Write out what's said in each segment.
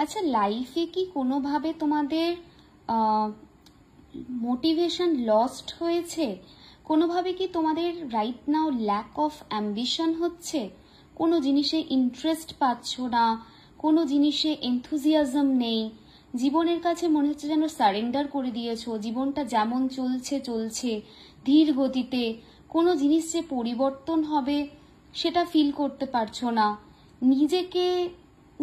আচ্ছা, লাইফে কি কোনোভাবে তোমাদের মোটিভেশন লস্ট হয়েছে? কোনোভাবে কি তোমাদের right now lack of ambition হচ্ছে? কোনো জিনিসে ইন্টারেস্ট পাচ্ছ না, কোনো জিনিসে এনথুজিয়াজম নেই, জীবনের কাছে মনে হচ্ছে যেন সারেন্ডার করে দিয়েছো, জীবনটা যেমন চলছে চলছে ধীর গতিতে, কোনো জিনিস যে পরিবর্তন হবে সেটা ফিল করতে পারছো না, নিজেকে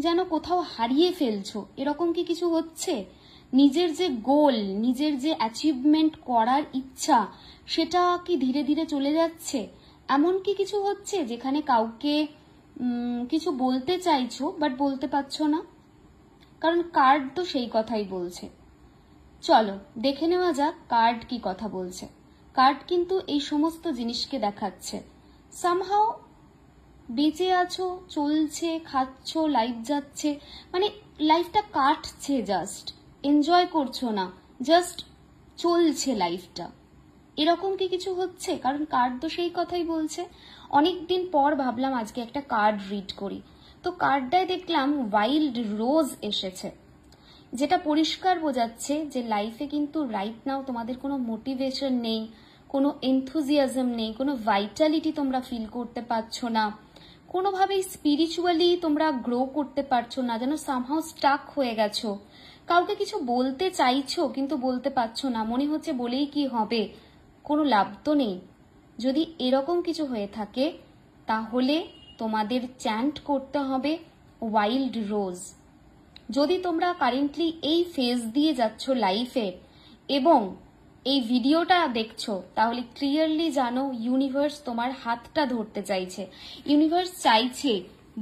যেন কোথাও হারিয়ে ফেলছো, এরকম কি কিছু হচ্ছে? নিজের যে গোল, নিজের যে অ্যাচিভমেন্ট করার ইচ্ছা, সেটা কি ধীরে ধীরে চলে যাচ্ছে? এমন কি কিছু হচ্ছে যেখানে কাউকে কিছু বলতে চাইছো বাট বলতে পারছো না? কারণ কার্ড তো সেই কথাই বলছে। চলো দেখে নেওয়া যাক কার্ড কি কথা বলছে। কার্ড কিন্তু এই সমস্ত জিনিসকে দেখাচ্ছে। সামহাও বেঁচে আছো, চলছে, খাচ্ছ, লাইফ যাচ্ছে, মানে লাইফটা কাটছে, জাস্ট এনজয় করছো না, জাস্ট চলছে লাইফটা, এরকম কি কিছু হচ্ছে? কারণ কার্ড তো সেই কথাই বলছে। অনেকদিন পর ভাবলাম আজকে একটা কার্ড রিড করি, তো কার্ডটায় দেখলাম ওয়াইল্ড রোজ এসেছে, যেটা পরিষ্কার বোঝাচ্ছে যে লাইফে কিন্তু রাইট নাও তোমাদের কোনো মোটিভেশন নেই, কোনো এনথুজিয়াজম নেই, কোনো ভাইটালিটি তোমরা ফিল করতে পারছো না, কোনোভাবেই স্পিরিচুয়ালি তোমরা গ্রো করতে পারছো না, যেন সামহাও স্টাক হয়ে গেছো। কাউকে কিছু বলতে চাইছো কিন্তু বলতে পারছো না, মনে হচ্ছে বলেই কি হবে, কোনো লাভ তো নেই। যদি এরকম কিছু হয়ে থাকে তাহলে তোমাদের চ্যান্ট করতে হবে ওয়াইল্ড রোজ। যদি তোমরা কারেন্টলি এই ফেজ দিয়ে যাচ্ছ লাইফে এবং এই ভিডিওটা দেখছো, তাহলে ক্লিয়ারলি জানো ইউনিভার্স তোমার হাতটা ধরতে চাইছে। ইউনিভার্স চাইছে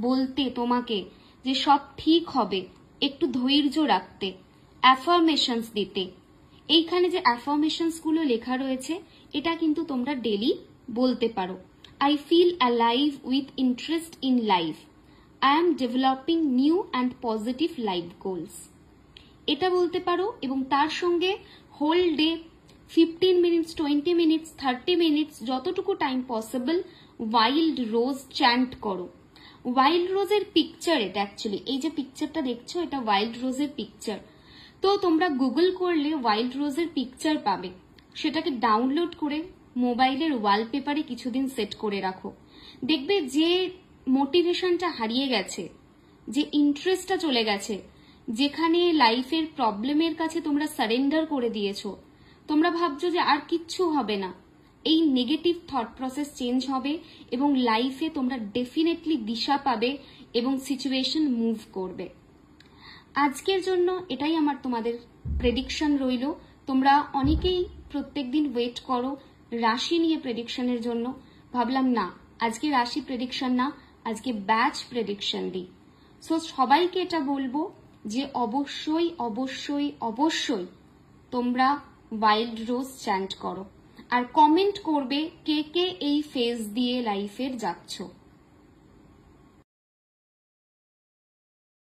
বলতে তোমাকে যে সব ঠিক হবে, একটু ধৈর্য রাখতে, অ্যাফার্মেশনস দিতে। এইখানে যে অ্যাফার্মেশনস গুলো লেখা রয়েছে এটা কিন্তু তোমরা ডেলি বলতে পারো। I feel alive with interest in life, I am developing new and positive life goals. এটা বলতে পারো এবং তার সঙ্গে whole day 15 minutes, 20 minutes, 30 minutes, যতটুকু time possible wild rose chant করো। ওয়াইল্ড রোজের পিকচার এটা, অ্যাকচুয়ালি এই যে পিকচারটা দেখছো এটা ওয়াইল্ড রোজের পিকচার। তো তোমরা গুগল করলে ওয়াইল্ড রোজের পিকচার পাবে, সেটাকে ডাউনলোড করে মোবাইলের ওয়ালপেপারে কিছুদিন সেট করে রাখো। দেখবে যে মোটিভেশনটা হারিয়ে গেছে, যে ইন্টারেস্টটা চলে গেছে, যেখানে লাইফের প্রবলেমের কাছে তোমরা সারেন্ডার করে দিয়েছো, তোমরা ভাবছো যে আর কিচ্ছু হবে না, এই নেগেটিভ থট প্রসেস চেঞ্জ হবে এবং লাইফে তোমরা ডেফিনেটলি দিশা পাবে এবং সিচুয়েশন মুভ করবে। আজকের জন্য এটাই আমার তোমাদের প্রেডিকশন রইল। তোমরা অনেকেই প্রত্যেকদিন ওয়েট করো রাশি নিয়ে প্রেডিকশনের জন্য, ভাবলাম না আজকে রাশি প্রেডিকশন না, আজকে ব্যাচ প্রেডিকশন দিই। সো সবাইকে এটা বলবো যে অবশ্যই অবশ্যই অবশ্যই তোমরা ওয়াইল্ড রোজ চ্যান্ট করো আর কমেন্ট করবে কে কে এই ফেজ দিয়ে লাইফের যাচ্ছ।